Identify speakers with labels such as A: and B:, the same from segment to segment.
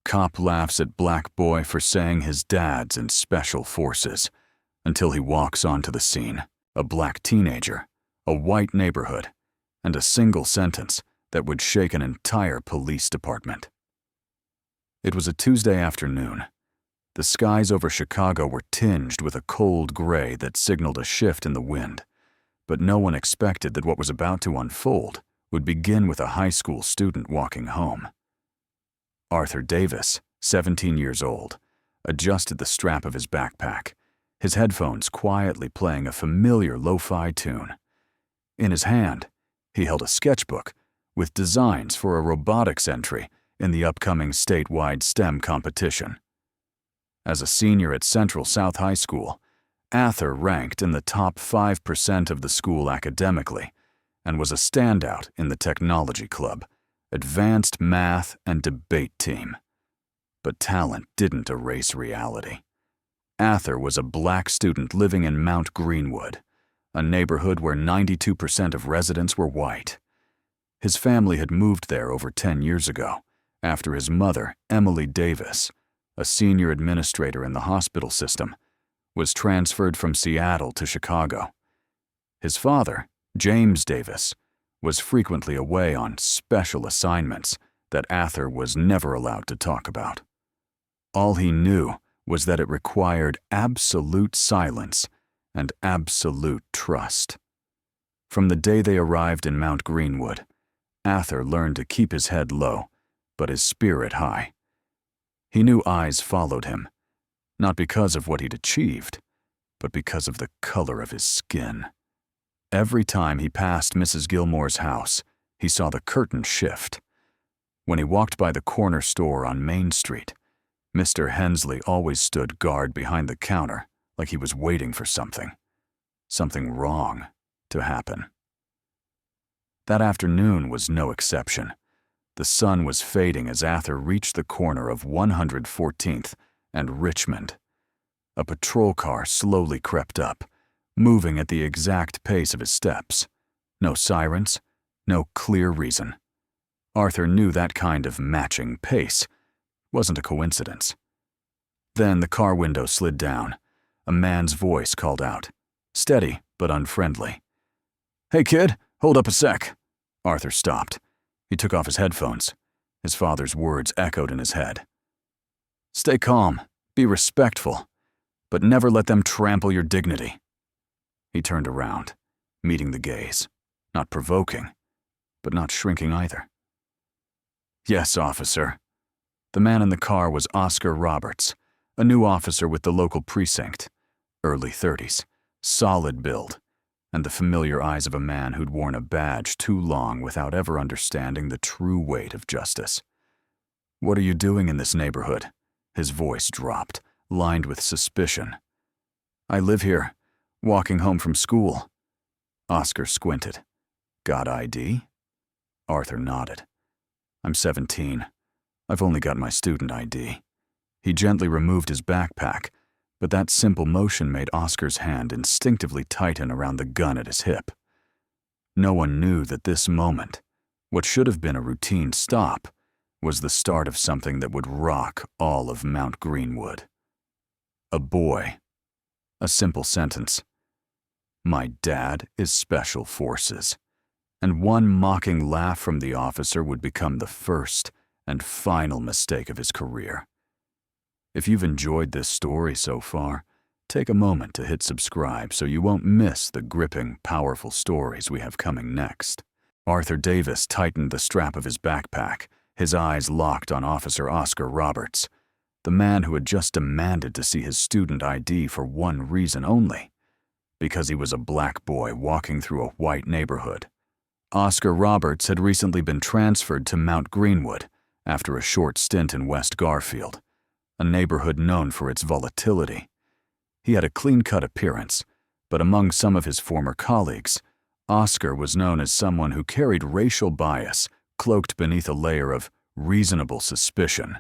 A: Cop laughs at black boy for saying his dad's in special forces, until he walks onto the scene. A black teenager, a white neighborhood, and a single sentence that would shake an entire police department. It was a Tuesday afternoon. The skies over Chicago were tinged with a cold gray that signaled a shift in the wind, but no one expected that what was about to unfold would begin with a high school student walking home. Arthur Davis, 17 years old, adjusted the strap of his backpack, his headphones quietly playing a familiar lo-fi tune. In his hand, he held a sketchbook with designs for a robotics entry in the upcoming statewide STEM competition. As a senior at Central South High School, Arthur ranked in the top 5% of the school academically and was a standout in the technology club, advanced math and debate team. But talent didn't erase reality. Arthur was a black student living in Mount Greenwood, a neighborhood where 92% of residents were white. His family had moved there over 10 years ago, after his mother, Emily Davis, a senior administrator in the hospital system, was transferred from Seattle to Chicago. His father, James Davis, was frequently away on special assignments that Arthur was never allowed to talk about. All he knew was that it required absolute silence and absolute trust. From the day they arrived in Mount Greenwood, Arthur learned to keep his head low, but his spirit high. He knew eyes followed him, not because of what he'd achieved, but because of the color of his skin. Every time he passed Mrs. Gilmore's house, he saw the curtain shift. When he walked by the corner store on Main Street, Mr. Hensley always stood guard behind the counter like he was waiting for something wrong to happen. That afternoon was no exception. The sun was fading as Arthur reached the corner of 114th and Richmond. A patrol car slowly crept up, moving at the exact pace of his steps. No sirens, no clear reason. Arthur knew that kind of matching pace wasn't a coincidence. Then the car window slid down. A man's voice called out, steady but unfriendly. "Hey kid, hold up a sec." Arthur stopped. He took off his headphones. His father's words echoed in his head. "Stay calm, be respectful, but never let them trample your dignity." He turned around, meeting the gaze, not provoking, but not shrinking either. "Yes, officer." The man in the car was Oscar Roberts, a new officer with the local precinct, early 30s, solid build, and the familiar eyes of a man who'd worn a badge too long without ever understanding the true weight of justice. "What are you doing in this neighborhood?" His voice dropped, lined with suspicion. "I live here, walking home from school." Oscar squinted. "Got ID?" Arthur nodded. "I'm 17. I've only got my student ID." He gently removed his backpack, but that simple motion made Oscar's hand instinctively tighten around the gun at his hip. No one knew that this moment, what should have been a routine stop, was the start of something that would rock all of Mount Greenwood. A boy. A simple sentence. "My dad is Special Forces." And one mocking laugh from the officer would become the first and final mistake of his career. If you've enjoyed this story so far, take a moment to hit subscribe so you won't miss the gripping, powerful stories we have coming next. Arthur Davis tightened the strap of his backpack, his eyes locked on Officer Oscar Roberts, the man who had just demanded to see his student ID for one reason only, because he was a black boy walking through a white neighborhood. Oscar Roberts had recently been transferred to Mount Greenwood after a short stint in West Garfield, a neighborhood known for its volatility. He had a clean-cut appearance, but among some of his former colleagues, Oscar was known as someone who carried racial bias cloaked beneath a layer of reasonable suspicion.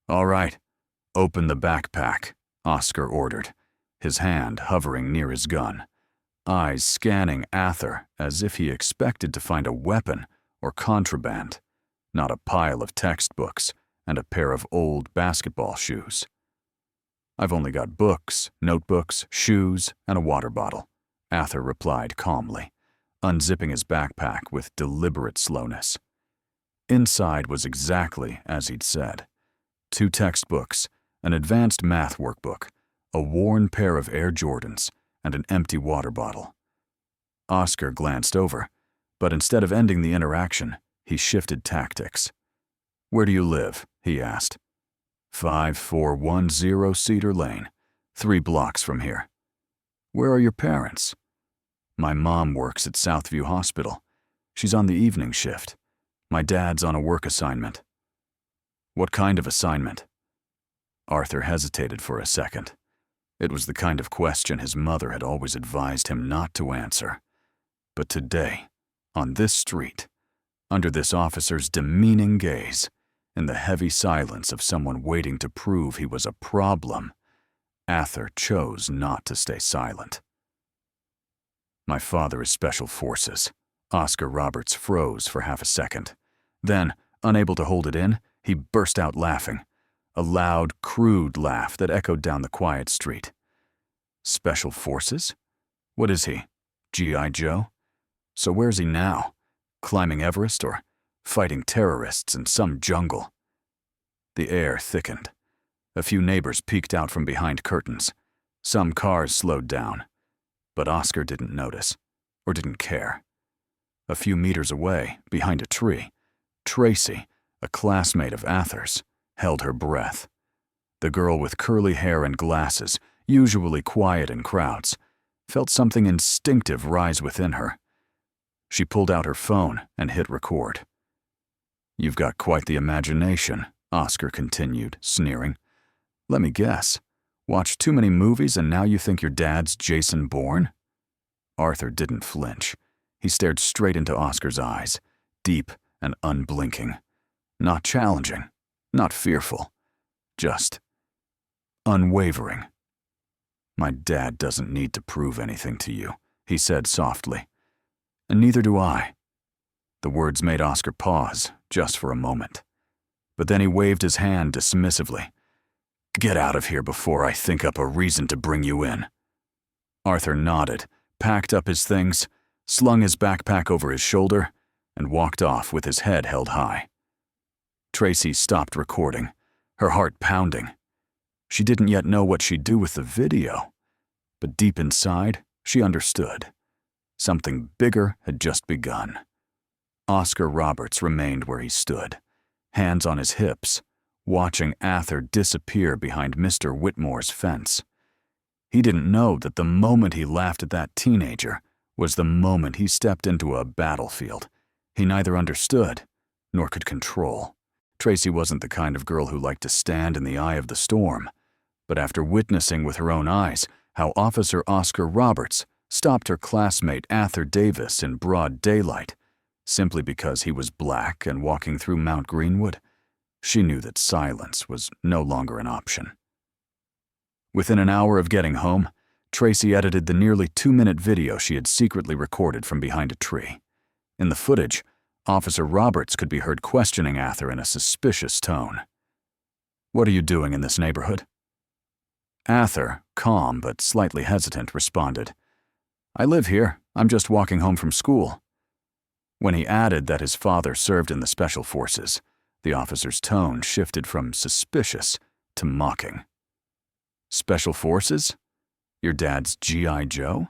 A: "All right, open the backpack," Oscar ordered, his hand hovering near his gun, eyes scanning Arthur as if he expected to find a weapon or contraband, not a pile of textbooks and a pair of old basketball shoes. "I've only got books, notebooks, shoes, and a water bottle," Ather replied calmly, unzipping his backpack with deliberate slowness. Inside was exactly as he'd said. 2 textbooks, an advanced math workbook, a worn pair of Air Jordans, and an empty water bottle. Oscar glanced over, but instead of ending the interaction, he shifted tactics. "Where do you live?" he asked. 5410 Cedar Lane, 3 blocks from here." "Where are your parents?" "My mom works at Southview Hospital. She's on the evening shift. My dad's on a work assignment." "What kind of assignment?" Arthur hesitated for a second. It was the kind of question his mother had always advised him not to answer. But today, on this street, under this officer's demeaning gaze, in the heavy silence of someone waiting to prove he was a problem, Ather chose not to stay silent. "My father is Special Forces." Oscar Roberts froze for half a second. Then, unable to hold it in, he burst out laughing, a loud, crude laugh that echoed down the quiet street. "Special Forces? What is he? G.I. Joe? So where's he now? Climbing Everest or fighting terrorists in some jungle?" The air thickened. A few neighbors peeked out from behind curtains. Some cars slowed down. But Oscar didn't notice, or didn't care. A few meters away, behind a tree, Tracy, a classmate of Ather's, held her breath. The girl with curly hair and glasses, usually quiet in crowds, felt something instinctive rise within her. She pulled out her phone and hit record. "You've got quite the imagination," Oscar continued, sneering. "Let me guess. Watched too many movies and now you think your dad's Jason Bourne?" Arthur didn't flinch. He stared straight into Oscar's eyes, deep and unblinking. Not challenging, not fearful, just unwavering. "My dad doesn't need to prove anything to you," he said softly. "And neither do I." The words made Oscar pause, just for a moment. But then he waved his hand dismissively. "Get out of here before I think up a reason to bring you in." Arthur nodded, packed up his things, slung his backpack over his shoulder, and walked off with his head held high. Tracy stopped recording, her heart pounding. She didn't yet know what she'd do with the video, but deep inside, she understood. Something bigger had just begun. Oscar Roberts remained where he stood, hands on his hips, watching Ather disappear behind Mr. Whitmore's fence. He didn't know that the moment he laughed at that teenager was the moment he stepped into a battlefield he neither understood nor could control. Tracy wasn't the kind of girl who liked to stand in the eye of the storm, but after witnessing with her own eyes how Officer Oscar Roberts stopped her classmate Ather Davis in broad daylight, simply because he was black and walking through Mount Greenwood, she knew that silence was no longer an option. Within an hour of getting home, Tracy edited the nearly 2-minute video she had secretly recorded from behind a tree. In the footage, Officer Roberts could be heard questioning Ather in a suspicious tone. "What are you doing in this neighborhood?" Ather, calm but slightly hesitant, responded, "I live here. I'm just walking home from school." When he added that his father served in the Special Forces, the officer's tone shifted from suspicious to mocking. "Special Forces? Your dad's G.I. Joe?"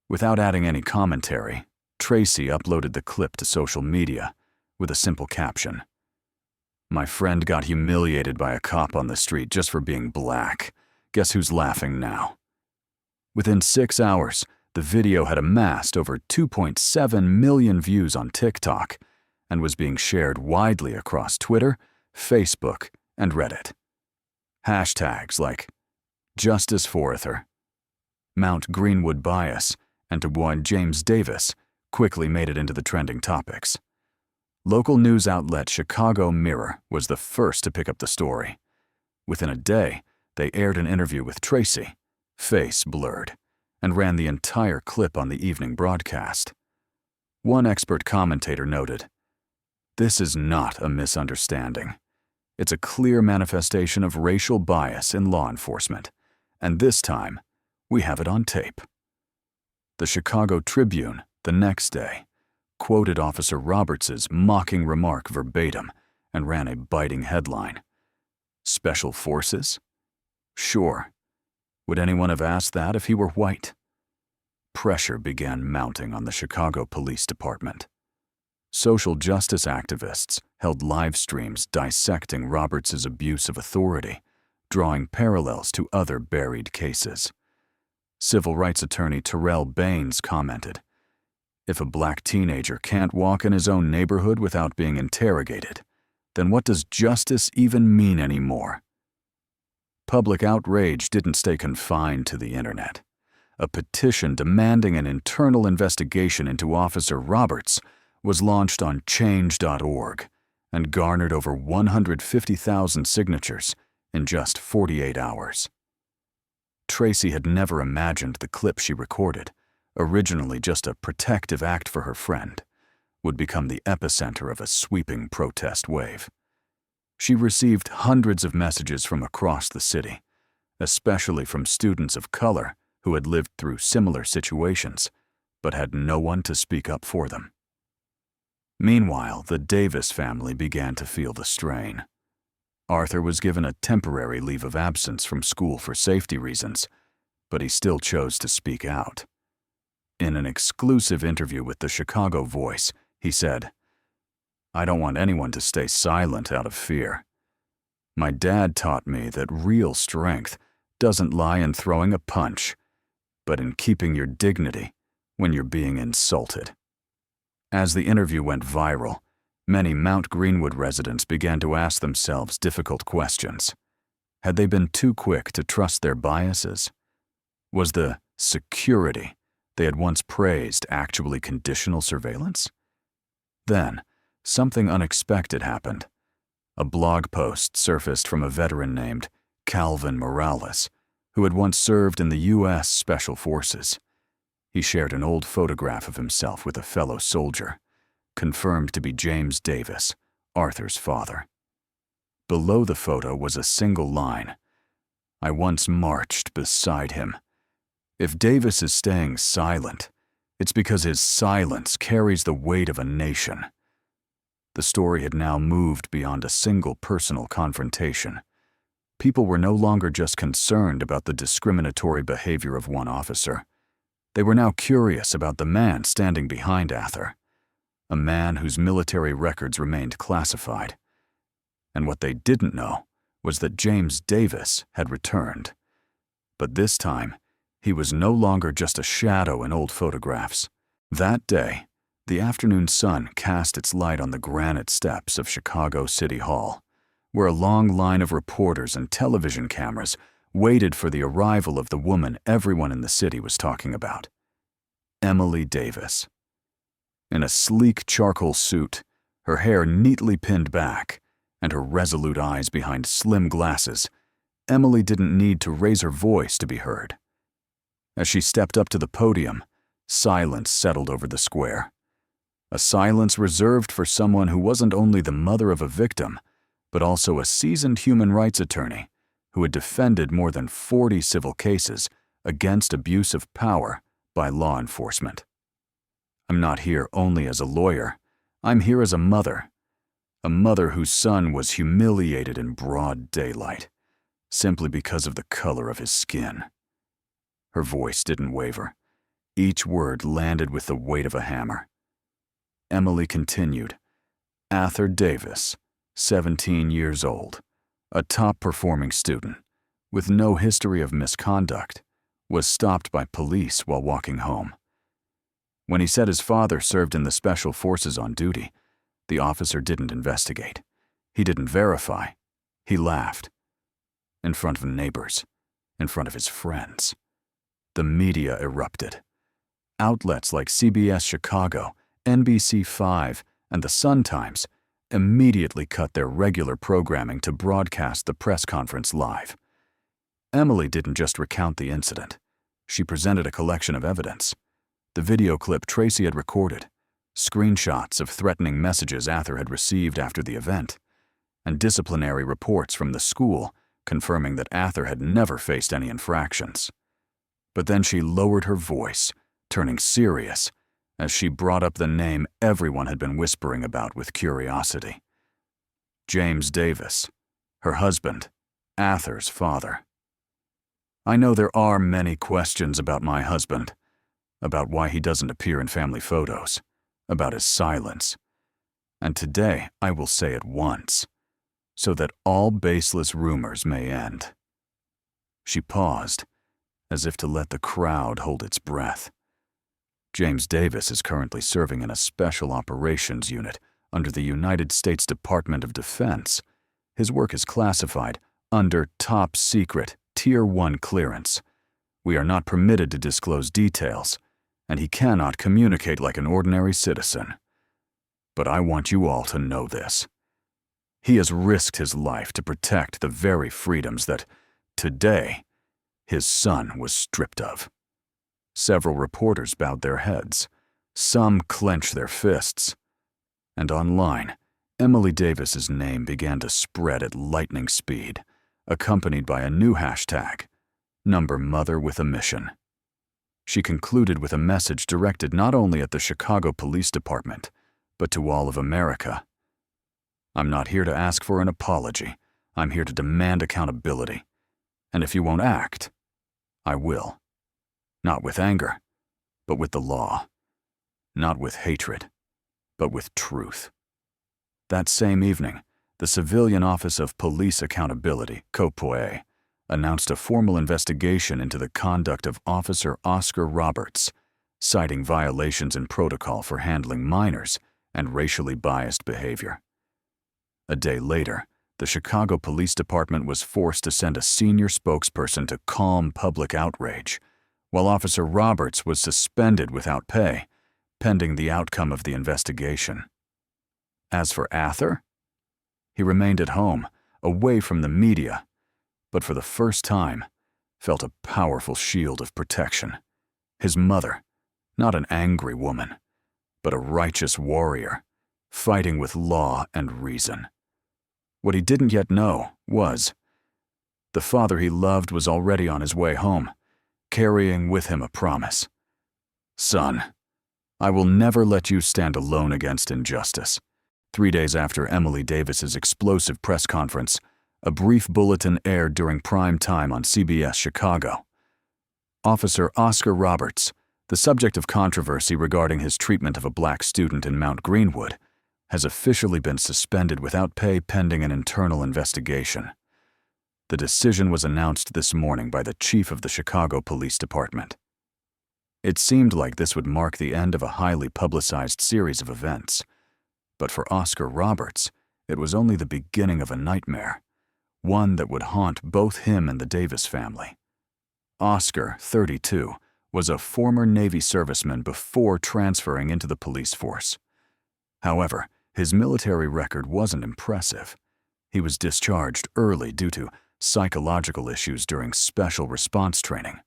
A: Without adding any commentary, Tracy uploaded the clip to social media with a simple caption. "My friend got humiliated by a cop on the street just for being black. Guess who's laughing now?" Within 6 hours, the video had amassed over 2.7 million views on TikTok and was being shared widely across Twitter, Facebook, and Reddit. Hashtags like Justice for Ather, Mount Greenwood Bias, and DuBois James Davis quickly made it into the trending topics. Local news outlet Chicago Mirror was the first to pick up the story. Within a day, they aired an interview with Tracy, face blurred, and ran the entire clip on the evening broadcast. One expert commentator noted, "This is not a misunderstanding. It's a clear manifestation of racial bias in law enforcement, and this time, we have it on tape. The Chicago Tribune, the next day, quoted Officer Roberts' mocking remark verbatim and ran a biting headline. Special Forces? Sure. Would anyone have asked that if he were white? Pressure began mounting on the Chicago Police Department. Social justice activists held live streams dissecting Roberts' abuse of authority, drawing parallels to other buried cases. Civil rights attorney Terrell Baines commented, "If a black teenager can't walk in his own neighborhood without being interrogated, then what does justice even mean anymore?" Public outrage didn't stay confined to the internet. A petition demanding an internal investigation into Officer Roberts was launched on change.org and garnered over 150,000 signatures in just 48 hours. Tracy had never imagined the clip she recorded, originally just a protective act for her friend, would become the epicenter of a sweeping protest wave. She received hundreds of messages from across the city, especially from students of color who had lived through similar situations, but had no one to speak up for them. Meanwhile, the Davis family began to feel the strain. Arthur was given a temporary leave of absence from school for safety reasons, but he still chose to speak out. In an exclusive interview with the Chicago Voice, he said, "I don't want anyone to stay silent out of fear. My dad taught me that real strength doesn't lie in throwing a punch, but in keeping your dignity when you're being insulted." As the interview went viral, many Mount Greenwood residents began to ask themselves difficult questions. Had they been too quick to trust their biases? Was the security they had once praised actually conditional surveillance? Then, something unexpected happened. A blog post surfaced from a veteran named Calvin Morales, who had once served in the U.S. Special Forces. He shared an old photograph of himself with a fellow soldier, confirmed to be James Davis, Arthur's father. Below the photo was a single line, "I once marched beside him. If Davis is staying silent, it's because his silence carries the weight of a nation." The story had now moved beyond a single personal confrontation. People were no longer just concerned about the discriminatory behavior of one officer. They were now curious about the man standing behind Arthur, a man whose military records remained classified. And what they didn't know was that James Davis had returned. But this time, he was no longer just a shadow in old photographs. That day, the afternoon sun cast its light on the granite steps of Chicago City Hall, where a long line of reporters and television cameras waited for the arrival of the woman everyone in the city was talking about, Emily Davis. In a sleek charcoal suit, her hair neatly pinned back, and her resolute eyes behind slim glasses, Emily didn't need to raise her voice to be heard. As she stepped up to the podium, silence settled over the square. A silence reserved for someone who wasn't only the mother of a victim, but also a seasoned human rights attorney who had defended more than 40 civil cases against abuse of power by law enforcement. "I'm not here only as a lawyer. I'm here as a mother whose son was humiliated in broad daylight, simply because of the color of his skin." Her voice didn't waver. Each word landed with the weight of a hammer. Emily continued, "Arthur Davis, 17 years old, a top-performing student, with no history of misconduct, was stopped by police while walking home. When he said his father served in the Special Forces on duty, the officer didn't investigate. He didn't verify. He laughed. In front of neighbors, in front of his friends. The media erupted. Outlets like CBS Chicago, NBC5, and the Sun-Times immediately cut their regular programming to broadcast the press conference live. Emily didn't just recount the incident. She presented a collection of evidence. The video clip Tracy had recorded, screenshots of threatening messages Arthur had received after the event, and disciplinary reports from the school confirming that Ather had never faced any infractions. But then she lowered her voice, turning serious, as she brought up the name everyone had been whispering about with curiosity. James Davis, her husband, Ather's father. I know there are many questions about my husband, about why he doesn't appear in family photos, about his silence. And today I will say it once, so that all baseless rumors may end. She paused, as if to let the crowd hold its breath. James Davis is currently serving in a special operations unit under the United States Department of Defense. His work is classified under top secret Tier 1 clearance. We are not permitted to disclose details, and he cannot communicate like an ordinary citizen. But I want you all to know this. He has risked his life to protect the very freedoms that, today, his son was stripped of. Several reporters bowed their heads. Some clenched their fists. And online, Emily Davis's name began to spread at lightning speed, accompanied by a new hashtag, #MotherWithAMission. She concluded with a message directed not only at the Chicago Police Department, but to all of America. I'm not here to ask for an apology. I'm here to demand accountability. And if you won't act, I will. Not with anger, but with the law. Not with hatred, but with truth. That same evening, the Civilian Office of Police Accountability, COPOE, announced a formal investigation into the conduct of Officer Oscar Roberts, citing violations in protocol for handling minors and racially biased behavior. A day later, the Chicago Police Department was forced to send a senior spokesperson to calm public outrage, while Officer Roberts was suspended without pay, pending the outcome of the investigation. As for Ather, he remained at home, away from the media, but for the first time, felt a powerful shield of protection. His mother, not an angry woman, but a righteous warrior, fighting with law and reason. What he didn't yet know was, the father he loved was already on his way home, carrying with him a promise. Son, I will never let you stand alone against injustice. 3 days after Emily Davis's explosive press conference, a brief bulletin aired during prime time on CBS Chicago. Officer Oscar Roberts, the subject of controversy regarding his treatment of a black student in Mount Greenwood, has officially been suspended without pay pending an internal investigation. The decision was announced this morning by the chief of the Chicago Police Department. It seemed like this would mark the end of a highly publicized series of events. But for Oscar Roberts, it was only the beginning of a nightmare, one that would haunt both him and the Davis family. Oscar, 32, was a former Navy serviceman before transferring into the police force. However, his military record wasn't impressive. He was discharged early due to psychological issues during special response training.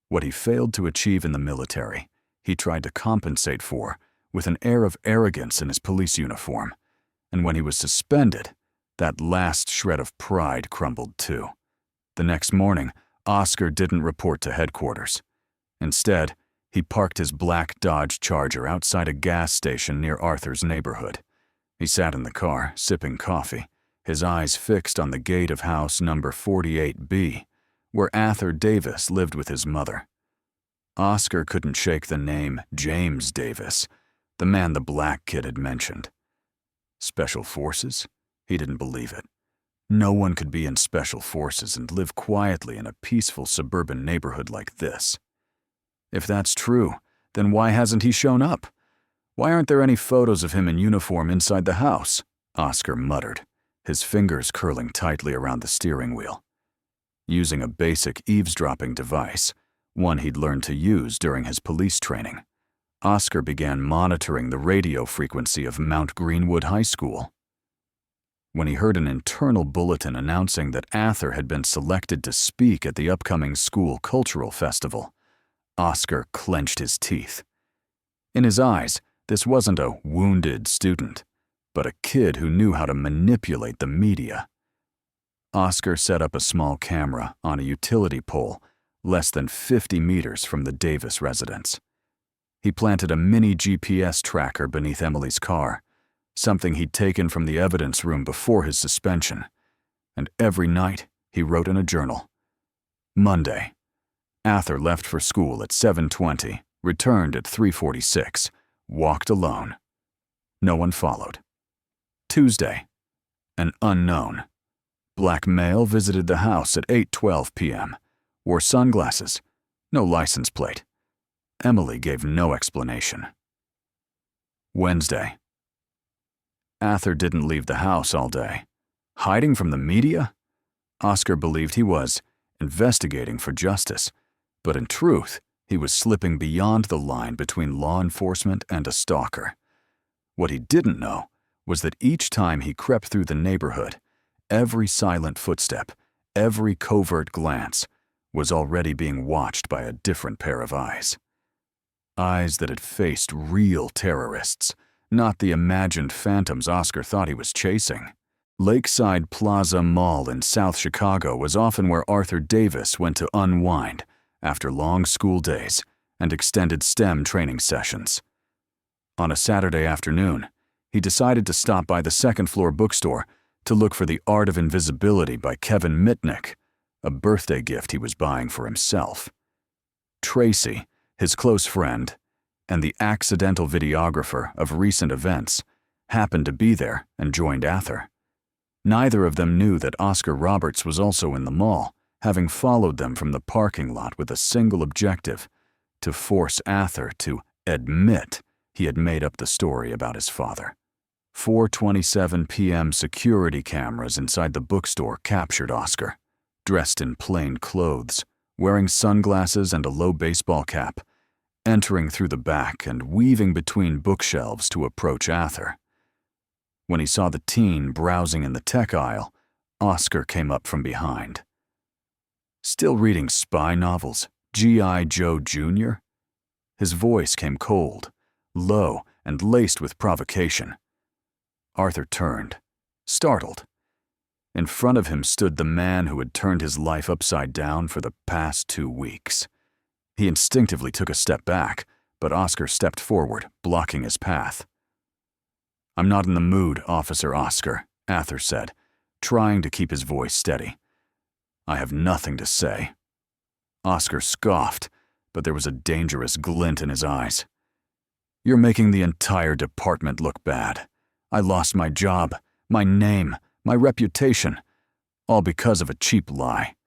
A: What he failed to achieve in the military, he tried to compensate for with an air of arrogance in his police uniform, and when he was suspended, that last shred of pride crumbled too. The next morning, Oscar didn't report to headquarters. Instead, he parked his black Dodge Charger outside a gas station near Arthur's neighborhood. He sat in the car, sipping coffee, his eyes fixed on the gate of house number 48B, where Ather Davis lived with his mother. Oscar couldn't shake the name James Davis, the man the black kid had mentioned. Special Forces? He didn't believe it. No one could be in Special Forces and live quietly in a peaceful suburban neighborhood like this. If that's true, then why hasn't he shown up? Why aren't there any photos of him in uniform inside the house? Oscar muttered, his fingers curling tightly around the steering wheel. Using a basic eavesdropping device, one he'd learned to use during his police training, Oscar began monitoring the radio frequency of Mount Greenwood High School. When he heard an internal bulletin announcing that Ather had been selected to speak at the upcoming school cultural festival, Oscar clenched his teeth. In his eyes, this wasn't a wounded student, but a kid who knew how to manipulate the media. Oscar set up a small camera on a utility pole less than 50 meters from the Davis residence. He planted a mini GPS tracker beneath Emily's car, something he'd taken from the evidence room before his suspension, and every night he wrote in a journal. Monday, Ather left for school at 7:20, returned at 3:46, walked alone. No one followed. Tuesday, an unknown. Black male visited the house at 8:12 p.m., wore sunglasses, no license plate. Emily gave no explanation. Wednesday. Ather didn't leave the house all day. Hiding from the media? Oscar believed he was investigating for justice, but in truth, he was slipping beyond the line between law enforcement and a stalker. What he didn't know was that each time he crept through the neighborhood, every silent footstep, every covert glance, was already being watched by a different pair of eyes. Eyes that had faced real terrorists, not the imagined phantoms Oscar thought he was chasing. Lakeside Plaza Mall in South Chicago was often where Arthur Davis went to unwind after long school days and extended STEM training sessions. On a Saturday afternoon, he decided to stop by the second-floor bookstore to look for The Art of Invisibility by Kevin Mitnick, a birthday gift he was buying for himself. Tracy, his close friend, and the accidental videographer of recent events, happened to be there and joined Ather. Neither of them knew that Oscar Roberts was also in the mall, having followed them from the parking lot with a single objective: to force Ather to admit he had made up the story about his father. 4:27 p.m. security cameras inside the bookstore captured Oscar, dressed in plain clothes, wearing sunglasses and a low baseball cap, entering through the back and weaving between bookshelves to approach Ather. When he saw the teen browsing in the tech aisle, Oscar came up from behind. Still reading spy novels, G.I. Joe Jr.? His voice came cold, low, and laced with provocation. Arthur turned, startled. In front of him stood the man who had turned his life upside down for the past 2 weeks. He instinctively took a step back, but Oscar stepped forward, blocking his path. "I'm not in the mood, Officer Oscar," Ather said, trying to keep his voice steady. "I have nothing to say." Oscar scoffed, but there was a dangerous glint in his eyes. "You're making the entire department look bad. I lost my job, my name, my reputation, all because of a cheap lie.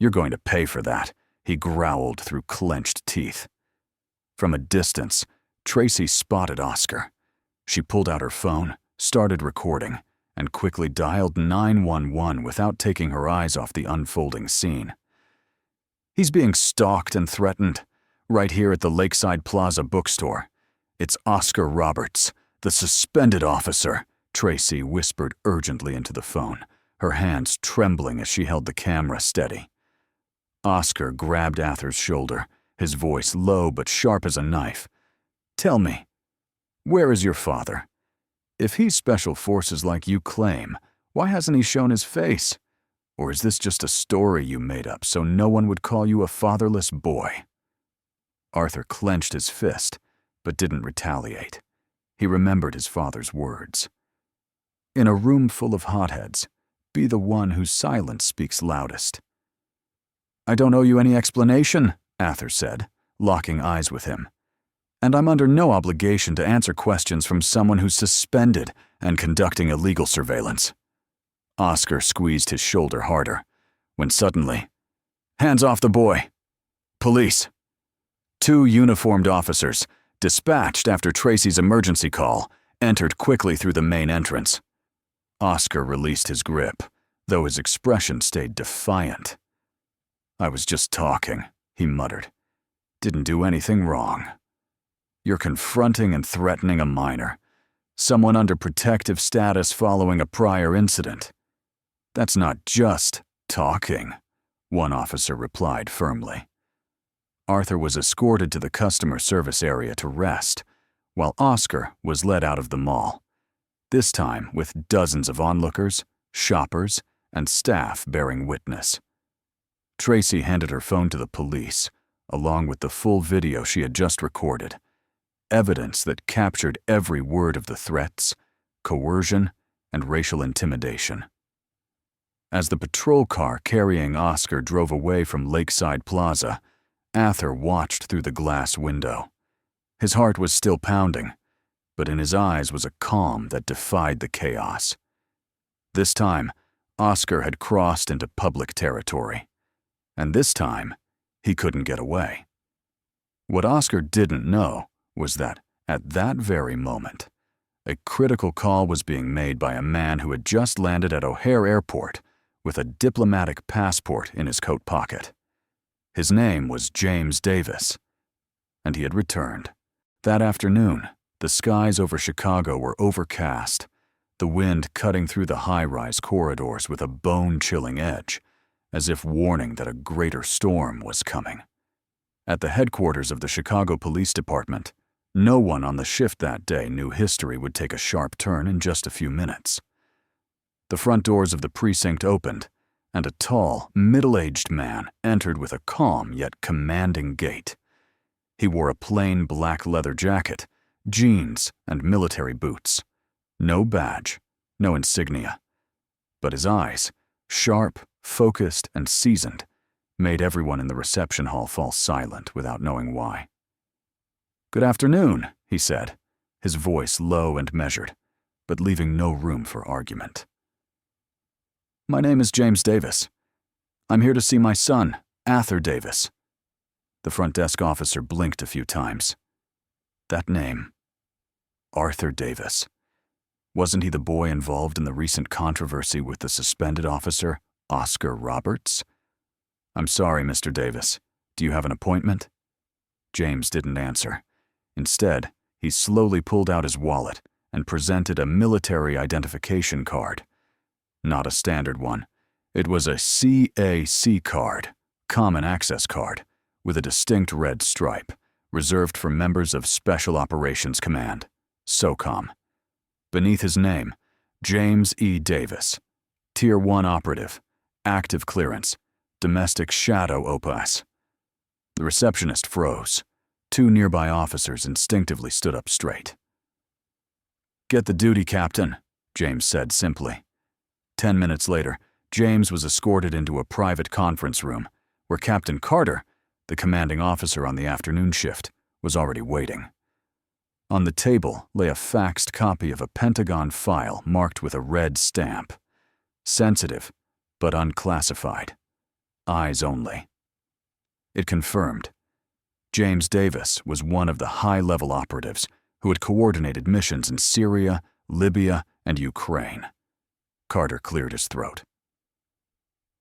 A: You're going to pay for that," he growled through clenched teeth. From a distance, Tracy spotted Oscar. She pulled out her phone, started recording, and quickly dialed 911 without taking her eyes off the unfolding scene. "He's being stalked and threatened, right here at the Lakeside Plaza bookstore. It's Oscar Roberts, the suspended officer," Tracy whispered urgently into the phone, her hands trembling as she held the camera steady. Oscar grabbed Ather's shoulder, his voice low but sharp as a knife. "Tell me, where is your father? If he's special forces like you claim, why hasn't he shown his face? Or is this just a story you made up so no one would call you a fatherless boy?" Arthur clenched his fist, but didn't retaliate. He remembered his father's words. "In a room full of hotheads, be the one whose silence speaks loudest." "I don't owe you any explanation," Ather said, locking eyes with him. "And I'm under no obligation to answer questions from someone who's suspended and conducting illegal surveillance." Oscar squeezed his shoulder harder, when suddenly, "Hands off the boy! Police!" 2 uniformed officers, dispatched after Tracy's emergency call, entered quickly through the main entrance. Oscar released his grip, though his expression stayed defiant. "I was just talking," he muttered. "Didn't do anything wrong. You're confronting and threatening a minor, someone under protective status following a prior incident. That's not just talking," one officer replied firmly. Arthur was escorted to the customer service area to rest, while Oscar was led out of the mall. this time with dozens of onlookers, shoppers, and staff bearing witness. Tracy handed her phone to the police, along with the full video she had just recorded, evidence that captured every word of the threats, coercion, and racial intimidation. As the patrol car carrying Oscar drove away from Lakeside Plaza, Ather watched through the glass window. His heart was still pounding, but in his eyes was a calm that defied the chaos. This time, Oscar had crossed into public territory, and this time, he couldn't get away. What Oscar didn't know was that, at that very moment, a critical call was being made by a man who had just landed at O'Hare Airport with a diplomatic passport in his coat pocket. His name was James Davis, and he had returned. That afternoon, the skies over Chicago were overcast, the wind cutting through the high-rise corridors with a bone-chilling edge, as if warning that a greater storm was coming. At the headquarters of the Chicago Police Department, no one on the shift that day knew history would take a sharp turn in just a few minutes. The front doors of the precinct opened, and a tall, middle-aged man entered with a calm yet commanding gait. He wore a plain black leather jacket, jeans, and military boots. No badge, no insignia. But his eyes, sharp, focused, and seasoned, made everyone in the reception hall fall silent without knowing why. "Good afternoon," he said, his voice low and measured, but leaving no room for argument. "My name is James Davis. I'm here to see my son, Ather Davis." The front desk officer blinked a few times. That name, Arthur Davis. Wasn't he the boy involved in the recent controversy with the suspended officer, Oscar Roberts? "I'm sorry, Mr. Davis. Do you have an appointment?" James didn't answer. Instead, he slowly pulled out his wallet and presented a military identification card. Not a standard one. It was a CAC card, Common Access Card, with a distinct red stripe, reserved for members of Special Operations Command, SOCOM. Beneath his name, James E. Davis, Tier 1 operative, active clearance, domestic shadow opus. The receptionist froze. Two nearby officers instinctively stood up straight. "Get the duty, Captain," James said simply. 10 minutes later, James was escorted into a private conference room where Captain Carter, the commanding officer on the afternoon shift, was already waiting. On the table lay a faxed copy of a Pentagon file marked with a red stamp. Sensitive, but unclassified. Eyes only. It confirmed. James Davis was one of the high-level operatives who had coordinated missions in Syria, Libya, and Ukraine. Carter cleared his throat.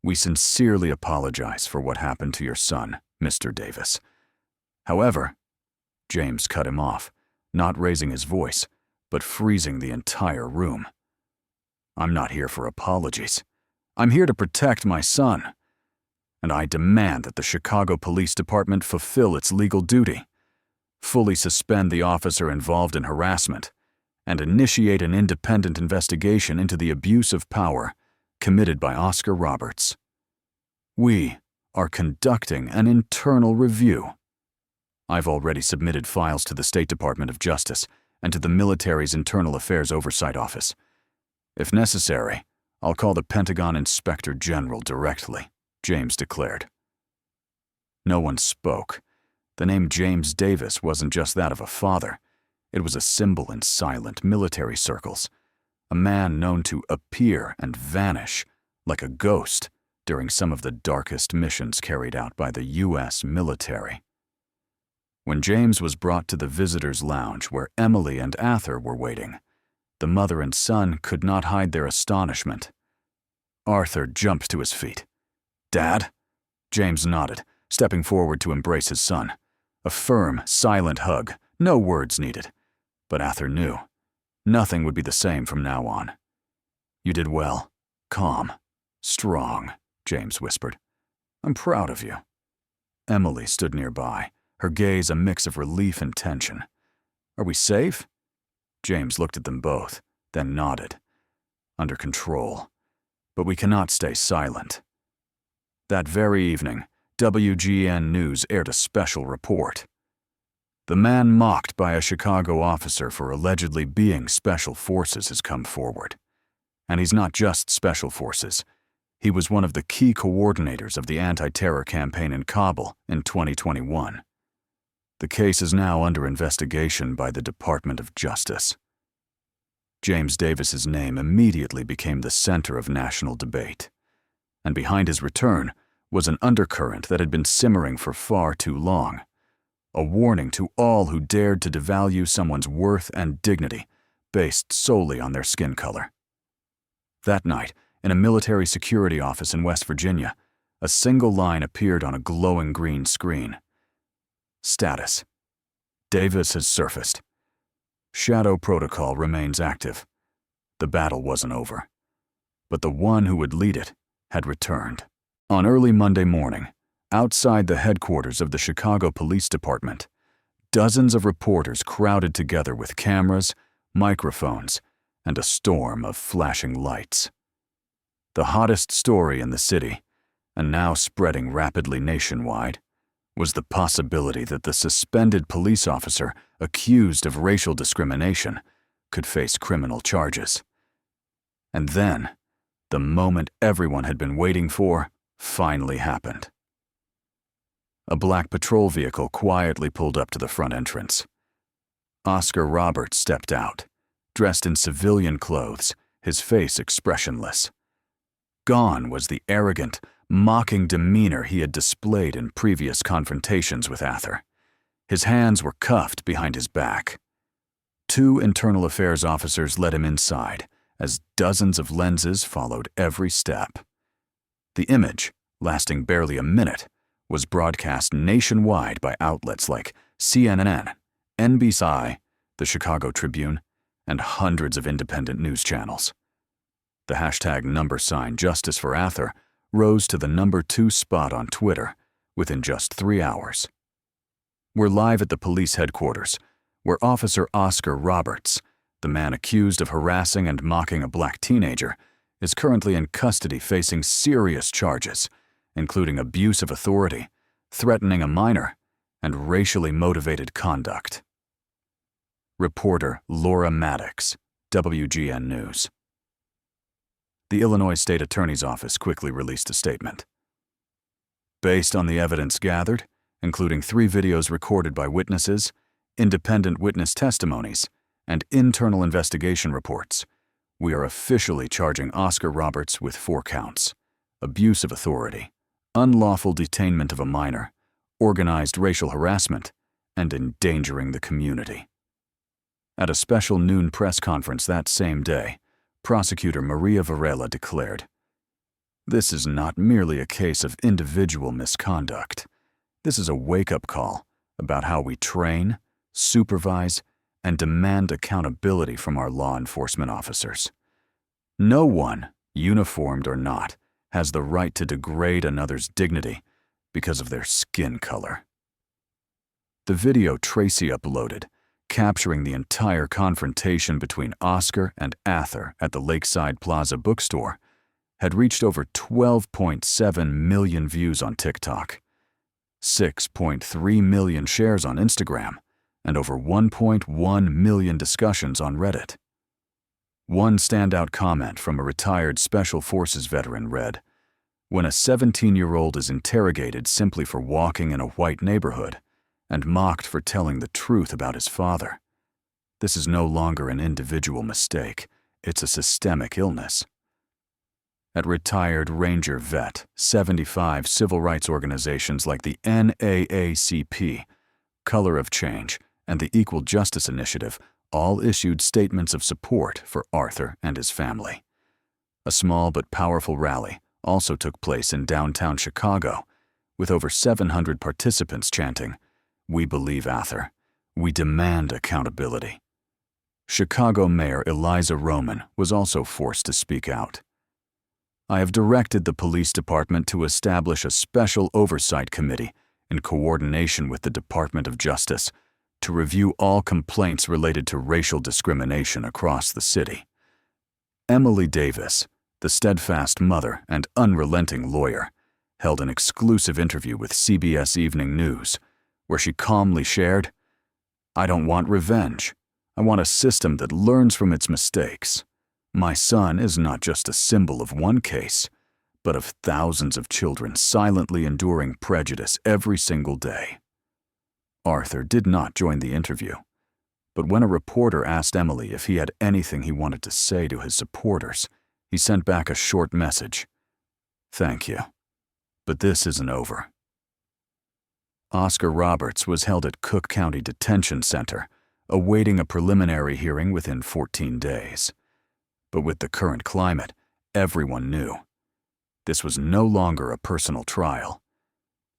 A: "We sincerely apologize for what happened to your son, Mr. Davis. However," James cut him off, not raising his voice, but freezing the entire room. "I'm not here for apologies. I'm here to protect my son. And I demand that the Chicago Police Department fulfill its legal duty, fully suspend the officer involved in harassment, and initiate an independent investigation into the abuse of power committed by Oscar Roberts. We are conducting an internal review. I've already submitted files to the State Department of Justice and to the military's Internal Affairs Oversight Office. If necessary, I'll call the Pentagon Inspector General directly," James declared. No one spoke. The name James Davis wasn't just that of a father. It was a symbol in silent military circles, a man known to appear and vanish like a ghost during some of the darkest missions carried out by the U.S. military. When James was brought to the visitors' lounge where Emily and Ather were waiting, the mother and son could not hide their astonishment. Arthur jumped to his feet. "Dad?" James nodded, stepping forward to embrace his son. A firm, silent hug, no words needed. But Ather knew. Nothing would be the same from now on. "You did well. Calm. Strong," James whispered. "I'm proud of you." Emily stood nearby, her gaze a mix of relief and tension. "Are we safe?" James looked at them both, then nodded. Under control. But we cannot stay silent. That very evening, WGN News aired a special report. The man mocked by a Chicago officer for allegedly being Special Forces has come forward. And he's not just Special Forces. He was one of the key coordinators of the anti-terror campaign in Kabul in 2021. The case is now under investigation by the Department of Justice. James Davis's name immediately became the center of national debate. And behind his return was an undercurrent that had been simmering for far too long. A warning to all who dared to devalue someone's worth and dignity based solely on their skin color. That night, in a military security office in West Virginia, a single line appeared on a glowing green screen. Status: Davis has surfaced. Shadow Protocol remains active. The battle wasn't over. But the one who would lead it had returned. On early Monday morning, outside the headquarters of the Chicago Police Department, dozens of reporters crowded together with cameras, microphones, and a storm of flashing lights. The hottest story in the city, and now spreading rapidly nationwide, was the possibility that the suspended police officer accused of racial discrimination could face criminal charges. And then, the moment everyone had been waiting for finally happened. A black patrol vehicle quietly pulled up to the front entrance. Oscar Roberts stepped out, dressed in civilian clothes, his face expressionless. Gone was the arrogant, mocking demeanor he had displayed in previous confrontations with Ather. His hands were cuffed behind his back. 2 internal affairs officers led him inside, as dozens of lenses followed every step. The image, lasting barely a minute, was broadcast nationwide by outlets like CNN, NBC, the Chicago Tribune, and hundreds of independent news channels. The hashtag #Justice for Ather rose to the #2 spot on Twitter within just 3 hours. We're live at the police headquarters, where Officer Oscar Roberts, the man accused of harassing and mocking a black teenager, is currently in custody facing serious charges, including abuse of authority, threatening a minor, and racially motivated conduct. Reporter Laura Maddox, WGN News. The Illinois State Attorney's Office quickly released a statement. Based on the evidence gathered, including 3 videos recorded by witnesses, independent witness testimonies, and internal investigation reports, we are officially charging Oscar Roberts with 4 counts: abuse of authority, unlawful detainment of a minor, organized racial harassment, and endangering the community. At a special noon press conference that same day, Prosecutor Maria Varela declared, "This is not merely a case of individual misconduct. This is a wake-up call about how we train, supervise, and demand accountability from our law enforcement officers. No one, uniformed or not, has the right to degrade another's dignity because of their skin color." The video Tracy uploaded, capturing the entire confrontation between Oscar and Ather at the Lakeside Plaza bookstore, had reached over 12.7 million views on TikTok, 6.3 million shares on Instagram, and over 1.1 million discussions on Reddit. One standout comment from a retired Special Forces veteran read, "When a 17-year-old is interrogated simply for walking in a white neighborhood, and mocked for telling the truth about his father, this is no longer an individual mistake, it's a systemic illness." At retired Ranger Vet, 75 civil rights organizations like the NAACP, Color of Change, and the Equal Justice Initiative all issued statements of support for Arthur and his family. A small but powerful rally also took place in downtown Chicago, with over 700 participants chanting, "We believe Ather. We demand accountability." Chicago Mayor Eliza Roman was also forced to speak out. "I have directed the police department to establish a special oversight committee in coordination with the Department of Justice to review all complaints related to racial discrimination across the city. Emily Davis, the steadfast mother and unrelenting lawyer, held an exclusive interview with CBS Evening News, where she calmly shared, "I don't want revenge. I want a system that learns from its mistakes. My son is not just a symbol of one case, but of thousands of children silently enduring prejudice every single day." Arthur did not join the interview, but when a reporter asked Emily if he had anything he wanted to say to his supporters, he sent back a short message. "Thank you, but this isn't over." Oscar Roberts was held at Cook County Detention Center, awaiting a preliminary hearing within 14 days. But with the current climate, everyone knew. This was no longer a personal trial.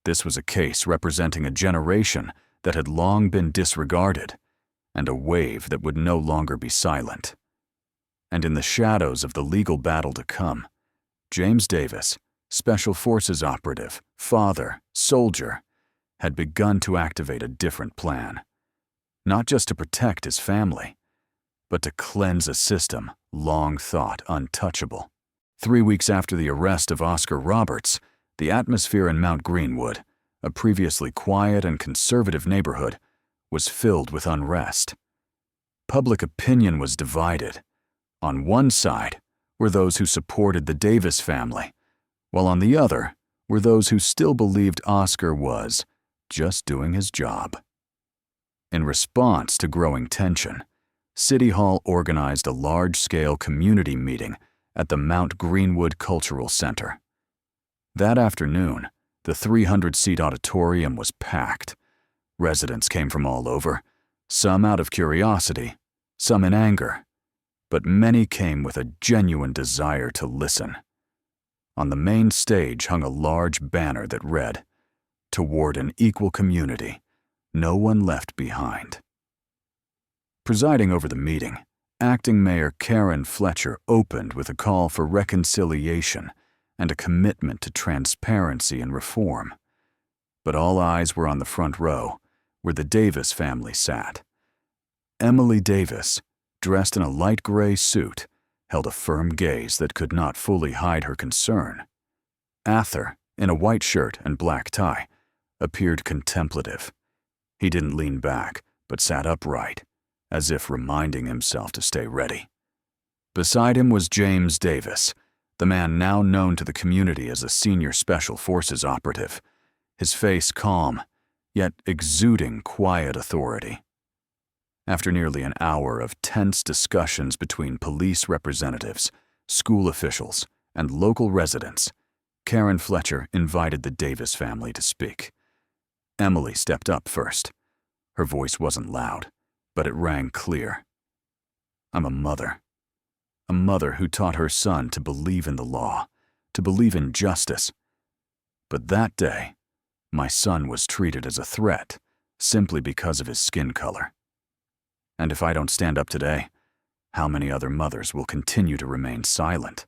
A: This was a case representing a generation that had long been disregarded, and a wave that would no longer be silent. And in the shadows of the legal battle to come, James Davis, Special Forces operative, father, soldier, had begun to activate a different plan. Not just to protect his family, but to cleanse a system long thought untouchable. 3 weeks after the arrest of Oscar Roberts, the atmosphere in Mount Greenwood, a previously quiet and conservative neighborhood, was filled with unrest. Public opinion was divided. On one side were those who supported the Davis family, while on the other were those who still believed Oscar was just doing his job. In response to growing tension, City Hall organized a large-scale community meeting at the Mount Greenwood Cultural Center. That afternoon, the 300-seat auditorium was packed. Residents came from all over, some out of curiosity, some in anger, but many came with a genuine desire to listen. On the main stage hung a large banner that read, "Toward an equal community, no one left behind." Presiding over the meeting, Acting Mayor Karen Fletcher opened with a call for reconciliation and a commitment to transparency and reform. But all eyes were on the front row, where the Davis family sat. Emily Davis, dressed in a light gray suit, held a firm gaze that could not fully hide her concern. Arthur, in a white shirt and black tie, appeared contemplative. He didn't lean back, but sat upright, as if reminding himself to stay ready. Beside him was James Davis, the man now known to the community as a senior Special Forces operative, his face calm, yet exuding quiet authority. After nearly an hour of tense discussions between police representatives, school officials, and local residents, Karen Fletcher invited the Davis family to speak. Emily stepped up first. Her voice wasn't loud, but it rang clear. "I'm a mother who taught her son to believe in the law, to believe in justice. But that day, my son was treated as a threat simply because of his skin color. And if I don't stand up today, how many other mothers will continue to remain silent?"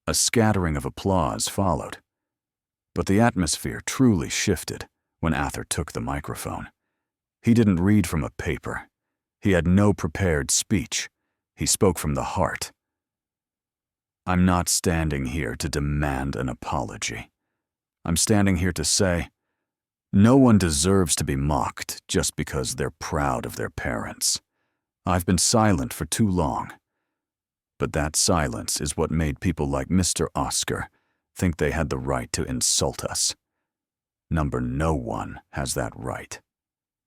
A: A scattering of applause followed, but the atmosphere truly shifted when Arthur took the microphone. He didn't read from a paper. He had no prepared speech. He spoke from the heart. "I'm not standing here to demand an apology. I'm standing here to say, no one deserves to be mocked just because they're proud of their parents. I've been silent for too long. But that silence is what made people like Mr. Oscar think they had the right to insult us. Number no one has that right."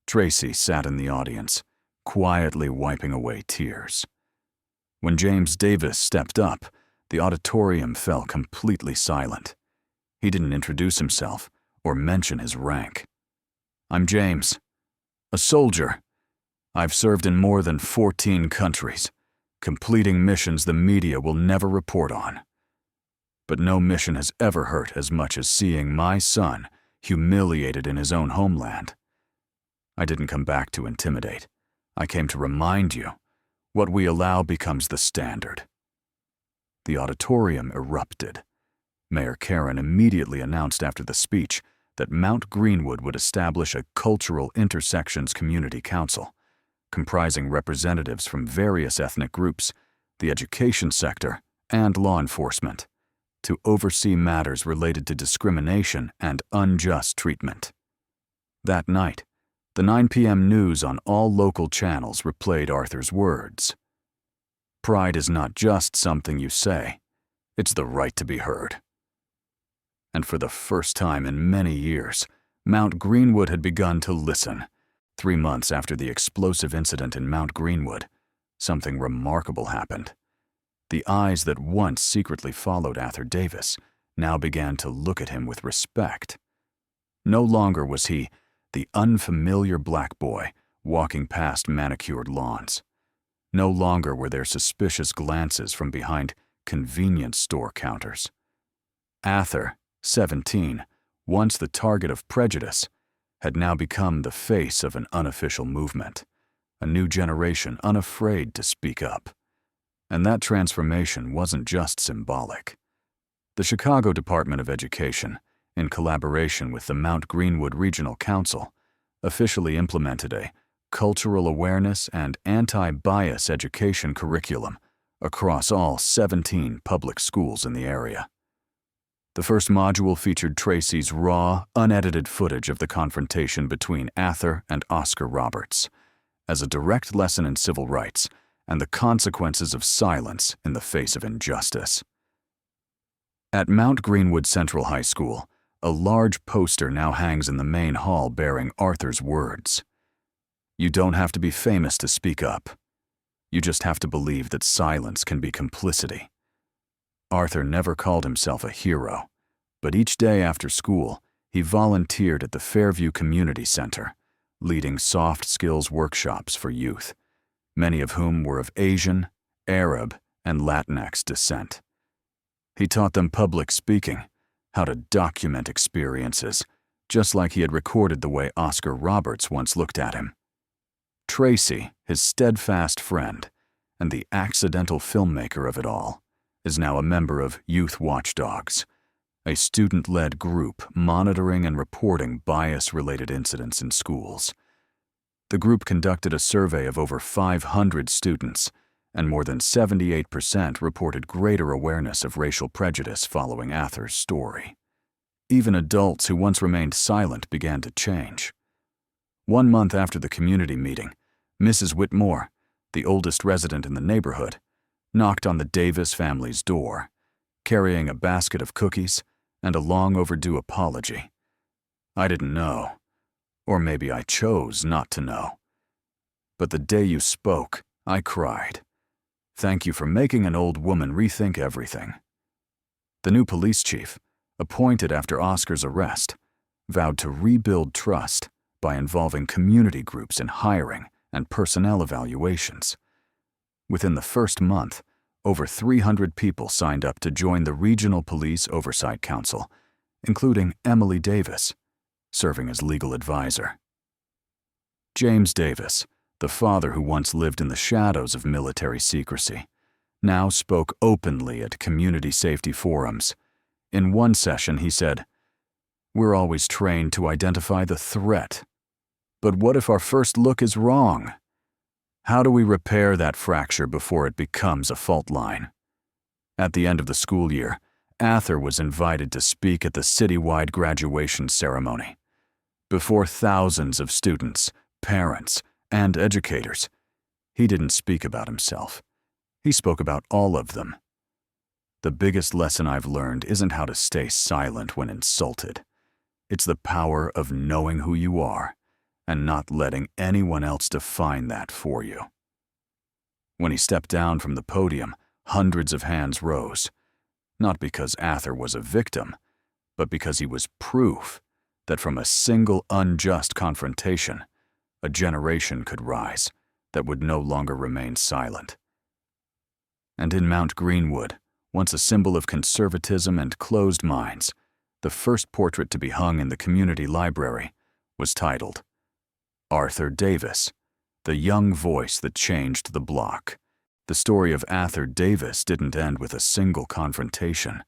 A: Tracy sat in the audience, quietly wiping away tears. When James Davis stepped up, the auditorium fell completely silent. He didn't introduce himself or mention his rank. "I'm James, a soldier. I've served in more than 14 countries, completing missions the media will never report on. But no mission has ever hurt as much as seeing my son humiliated in his own homeland. I didn't come back to intimidate. I came to remind you, what we allow becomes the standard." The auditorium erupted. Mayor Karen immediately announced after the speech that Mount Greenwood would establish a Cultural Intersections Community Council, comprising representatives from various ethnic groups the education sector, and law enforcement, to oversee matters related to discrimination and unjust treatment. That night, the 9 p.m. news on all local channels replayed Arthur's words. Pride is not just something you say, it's the right to be heard. And for the first time in many years, Mount Greenwood had begun to listen. 3 months after the explosive incident in Mount Greenwood, something remarkable happened. The eyes that once secretly followed Arthur Davis now began to look at him with respect. No longer was he the unfamiliar black boy walking past manicured lawns. No longer were there suspicious glances from behind convenience store counters. Arthur, 17, once the target of prejudice, had now become the face of an unofficial movement, a new generation unafraid to speak up. And that transformation wasn't just symbolic. The Chicago Department of Education, in collaboration with the Mount Greenwood Regional Council, officially implemented a cultural awareness and anti-bias education curriculum across all 17 public schools in the area. The first module featured Tracy's raw, unedited footage of the confrontation between Arthur and Oscar Roberts, as a direct lesson in civil rights and the consequences of silence in the face of injustice. At Mount Greenwood Central High School, a large poster now hangs in the main hall bearing Arthur's words. You don't have to be famous to speak up. You just have to believe that silence can be complicity. Arthur never called himself a hero, but each day after school, he volunteered at the Fairview Community Center, leading soft skills workshops for youth, many of whom were of Asian, Arab, and Latinx descent. He taught them public speaking, how to document experiences, just like he had recorded the way Oscar Roberts once looked at him. Tracy, his steadfast friend, and the accidental filmmaker of it all, is now a member of Youth Watchdogs, a student-led group monitoring and reporting bias-related incidents in schools. The group conducted a survey of over 500 students, and more than 78% reported greater awareness of racial prejudice following Arthur's story. Even adults who once remained silent began to change. 1 month after the community meeting, Mrs. Whitmore, the oldest resident in the neighborhood, knocked on the Davis family's door, carrying a basket of cookies and a long-overdue apology. I didn't know, or maybe I chose not to know. But the day you spoke, I cried. Thank you for making an old woman rethink everything. The new police chief, appointed after Oscar's arrest, vowed to rebuild trust by involving community groups in hiring and personnel evaluations. Within the first month, over 300 people signed up to join the Regional Police Oversight Council, including Emily Davis, serving as legal advisor. James Davis, the father who once lived in the shadows of military secrecy, now spoke openly at community safety forums. In one session, he said, "We're always trained to identify the threat. But what if our first look is wrong? How do we repair that fracture before it becomes a fault line?" At the end of the school year, Arthur was invited to speak at the citywide graduation ceremony. Before thousands of students, parents, and educators, he didn't speak about himself. He spoke about all of them. The biggest lesson I've learned isn't how to stay silent when insulted. It's the power of knowing who you are and not letting anyone else define that for you. When he stepped down from the podium, hundreds of hands rose, not because Arthur was a victim, but because he was proof that from a single unjust confrontation, a generation could rise that would no longer remain silent. And in Mount Greenwood, once a symbol of conservatism and closed minds, the first portrait to be hung in the community library was titled, Arthur Davis, the young voice that changed the block. The story of Arthur Davis didn't end with a single confrontation.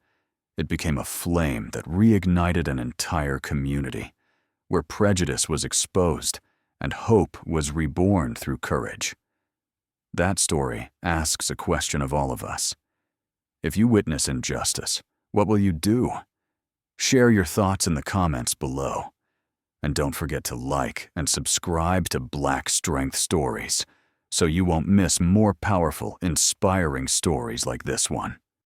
A: It became a flame that reignited an entire community, where prejudice was exposed and hope was reborn through courage. That story asks a question of all of us. If you witness injustice, what will you do? Share your thoughts in the comments below. And don't forget to like and subscribe to Black Strength Stories so you won't miss more powerful, inspiring stories like this one.